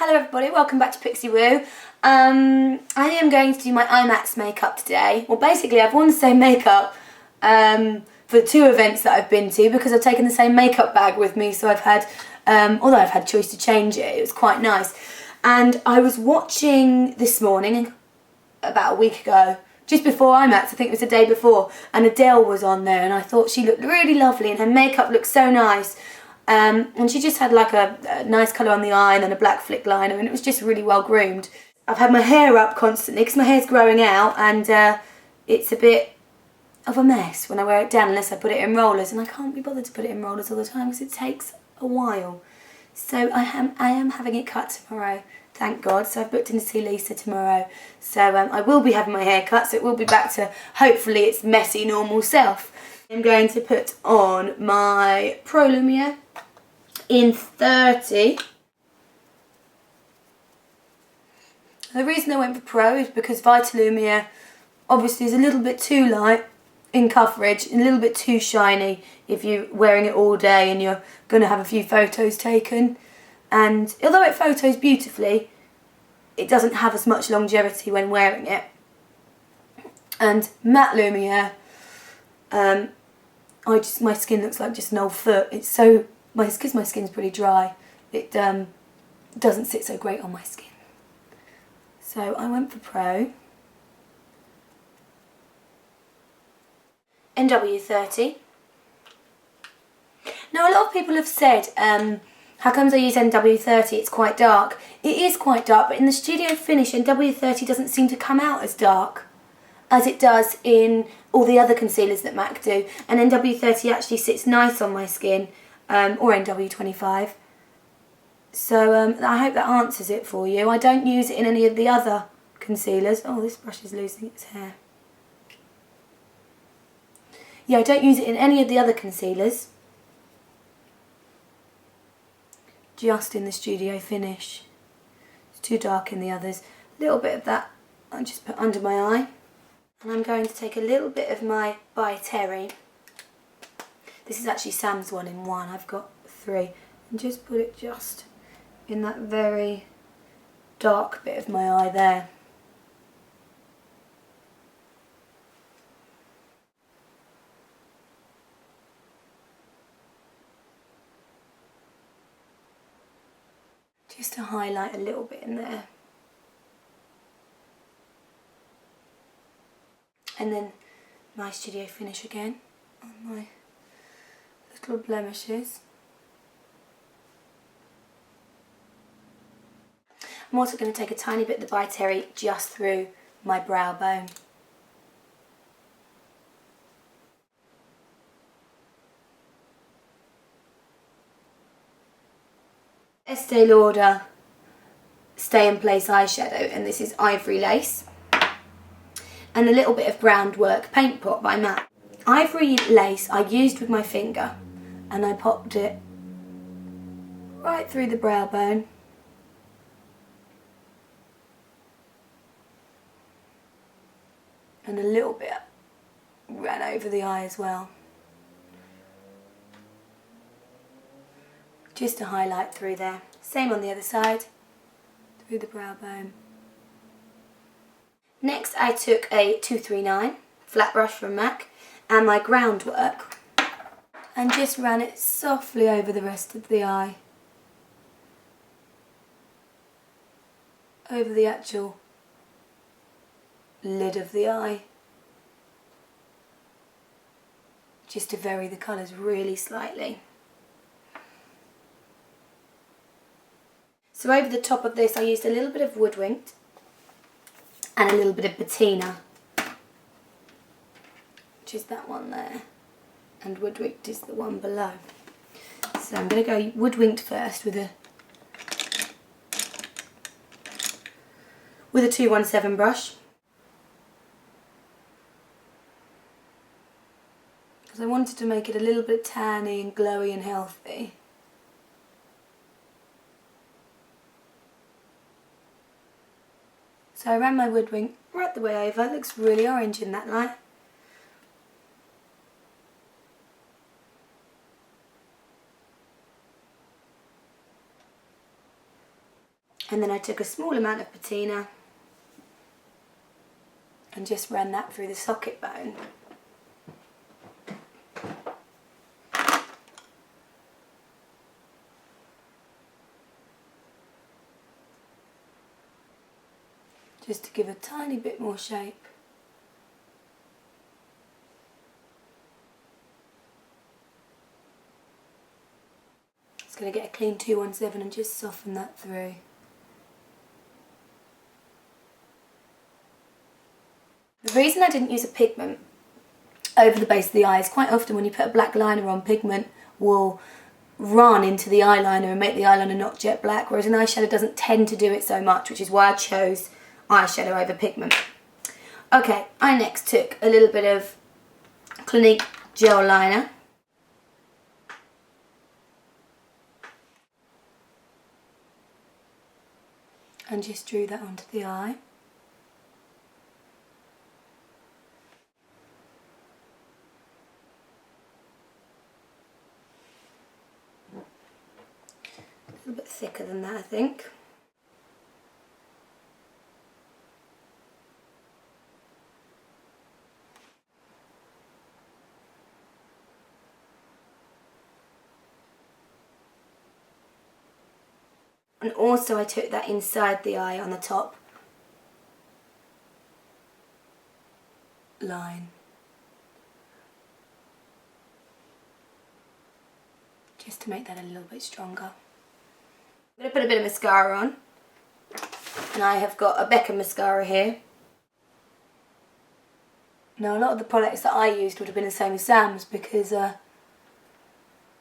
Hello everybody, welcome back to Pixie Woo. I am going to do my IMAX makeup today. Well, basically I've worn the same makeup for two events that I've been to because I've taken the same makeup bag with me, so I've had, although I've had choice to change it, it was quite nice. And I was watching this morning, about a week ago, just before IMAX, I think it was the day before, and Adele was on there and I thought she looked really lovely and her makeup looked so nice. And she just had like a nice colour on the eye and then a black flick liner, and it was just really well groomed. I've had my hair up constantly because my hair's growing out, and it's a bit of a mess when I wear it down unless I put it in rollers, and I can't be bothered to put it in rollers all the time because it takes a while. So I am having it cut tomorrow, thank God. So I've booked in to see Lisa tomorrow. So I will be having my hair cut, so it will be back to hopefully its messy normal self. I'm going to put on my Pro Lumiere in 30. The reason I went for Pro is because Vitalumiere obviously is a little bit too light in coverage, a little bit too shiny if you're wearing it all day and you're going to have a few photos taken. And although it photos beautifully, it doesn't have as much longevity when wearing it. And Matte Lumiere, my skin looks like just an old foot. It's so, because my skin's pretty dry, it doesn't sit so great on my skin. So I went for Pro. NW30. Now a lot of people have said, how comes I use NW30? It's quite dark. It is quite dark, but in the studio finish, NW30 doesn't seem to come out as dark as it does in all the other concealers that MAC do. And NW30 actually sits nice on my skin, or NW25. So I hope that answers it for you. I don't use it in any of the other concealers. Oh, this brush is losing its hair. Yeah, I don't use it in any of the other concealers. Just in the studio finish. It's too dark in the others. A little bit of that I just put under my eye. And I'm going to take a little bit of my By Terry. This is actually Sam's one in one. I've got 3. And just put it just in that very dark bit of my eye there. Just to highlight a little bit in there. And then my studio finish again on my little blemishes. I'm also going to take a tiny bit of the By Terry just through my brow bone. Estee Lauder Stay in Place eyeshadow, and this is Ivory Lace. And a little bit of Ground Work Paint Pot by MAC. Ivory Lace I used with my finger, and I popped it right through the brow bone. And a little bit ran over the eye as well. Just to highlight through there. Same on the other side, through the brow bone. Next I took a 239 flat brush from MAC and my Groundwork and just ran it softly over the rest of the eye. Over the actual lid of the eye. Just to vary the colours really slightly. So over the top of this I used a little bit of Woodwinked and a little bit of Patina, which is that one there, and Woodwinked is the one below. So I'm going to go Woodwinked first with a 217 brush, because I wanted to make it a little bit tanny and glowy and healthy. So I ran my Woodwink right the way over. It looks really orange in that light. And then I took a small amount of patina and just ran that through the socket bone. Just to give a tiny bit more shape. Just going to get a clean 217 and just soften that through. The reason I didn't use a pigment over the base of the eye is quite often when you put a black liner on, pigment will run into the eyeliner and make the eyeliner not jet black, whereas an eyeshadow doesn't tend to do it so much, which is why I chose eyeshadow over pigment. Okay, I next took a little bit of Clinique gel liner. And just drew that onto the eye. A little bit thicker than that, I think. And also I took that inside the eye on the top line. Just to make that a little bit stronger. I'm going to put a bit of mascara on. And I have got a Becca mascara here. Now a lot of the products that I used would have been the same as Sam's because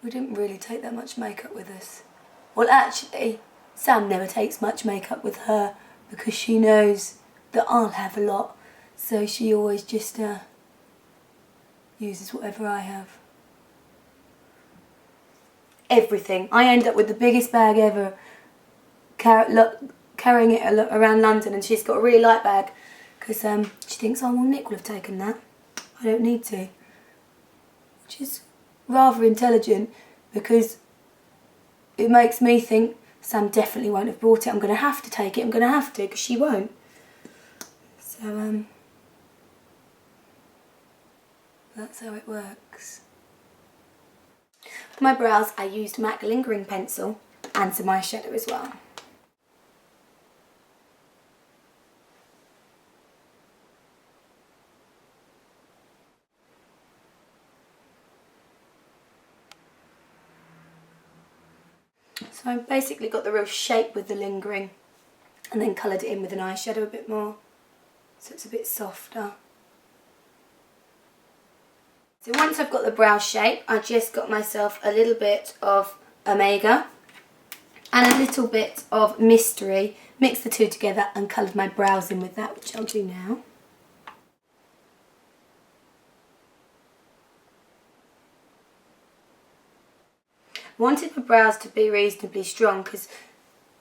we didn't really take that much makeup with us. Well, actually, Sam never takes much makeup with her because she knows that I'll have a lot, so she always just uses whatever I have. Everything. I end up with the biggest bag ever, carrying it around London, and she's got a really light bag because she thinks, oh well, Nick will have taken that. I don't need to. Which is rather intelligent because it makes me think Sam definitely won't have brought it. I'm going to have to take it. I'm going to have to because she won't. So, that's how it works. For my brows, I used MAC Lingering Pencil and some eyeshadow as well. So I've basically got the real shape with the lingering and then coloured it in with an eyeshadow a bit more so it's a bit softer. So once I've got the brow shape, I just got myself a little bit of Omega and a little bit of Mystery, mixed the two together and coloured my brows in with that, which I'll do now. I wanted my brows to be reasonably strong because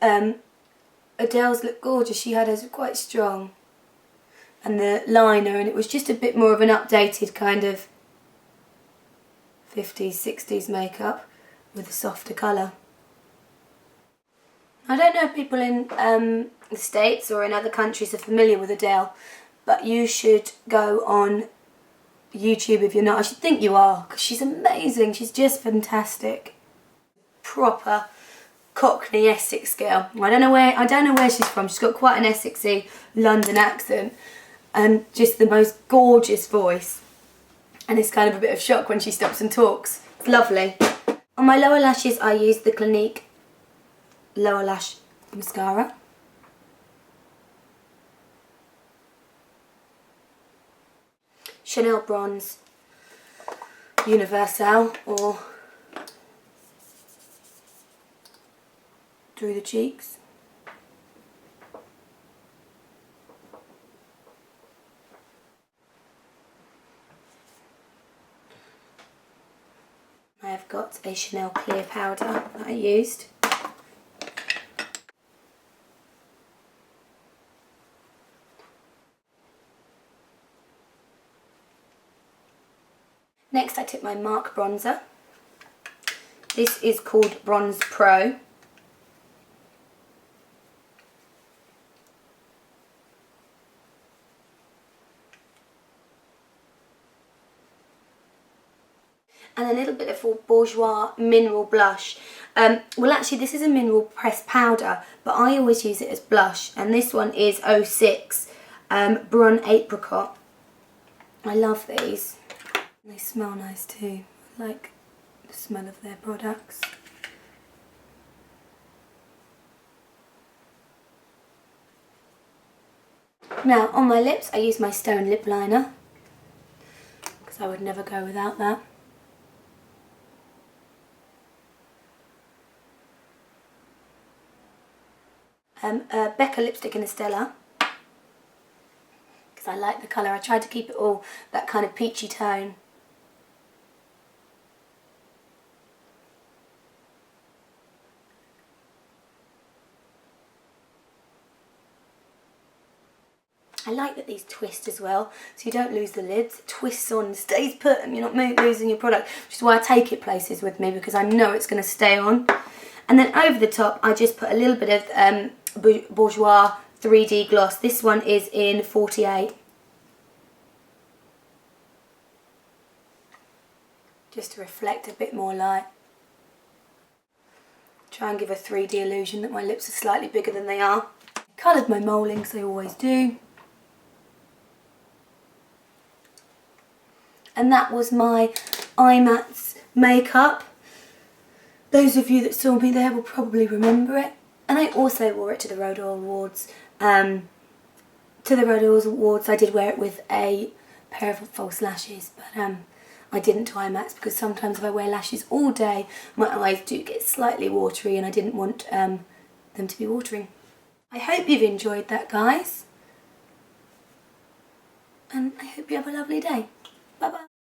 Adele's looked gorgeous. She had hers quite strong. And the liner, and it was just a bit more of an updated kind of 50s, 60s makeup with a softer colour. I don't know if people in the States or in other countries are familiar with Adele, but you should go on YouTube if you're not. I should think you are, because she's amazing. She's just fantastic. Proper Cockney Essex girl. I don't know where she's from. She's got quite an Essexy London accent and just the most gorgeous voice. And it's kind of a bit of shock when she stops and talks. It's lovely. On my lower lashes, I used the Clinique Lower Lash Mascara. Chanel Bronze Universal or through the cheeks. I have got a Chanel clear powder that I used. Next I took my MAC bronzer. This is called Bronze Pro. little bit of Bourjois mineral blush. Well, actually, this is a mineral pressed powder, but I always use it as blush. And this one is 06 Brun Apricot. I love these. They smell nice too. I like the smell of their products. Now, on my lips, I use my Stone lip liner, because I would never go without that. Becca lipstick in Estella, because I like the colour. I tried to keep it all that kind of peachy tone. I like that these twist as well, so you don't lose the lids. It twists on, stays put, and you're not losing your product, which is why I take it places with me, because I know it's going to stay on. And then over the top, I just put a little bit of Bourjois 3D gloss. This one is in 48. Just to reflect a bit more light. Try and give a 3D illusion that my lips are slightly bigger than they are. Coloured my moleing, as I always do. And that was my IMATS makeup. Those of you that saw me there will probably remember it. And I also wore it to the Lauder Awards. I did wear it with a pair of false lashes, but I didn't to IMATS because sometimes if I wear lashes all day, my eyes do get slightly watery, and I didn't want them to be watering. I hope you've enjoyed that, guys. And I hope you have a lovely day. Bye bye.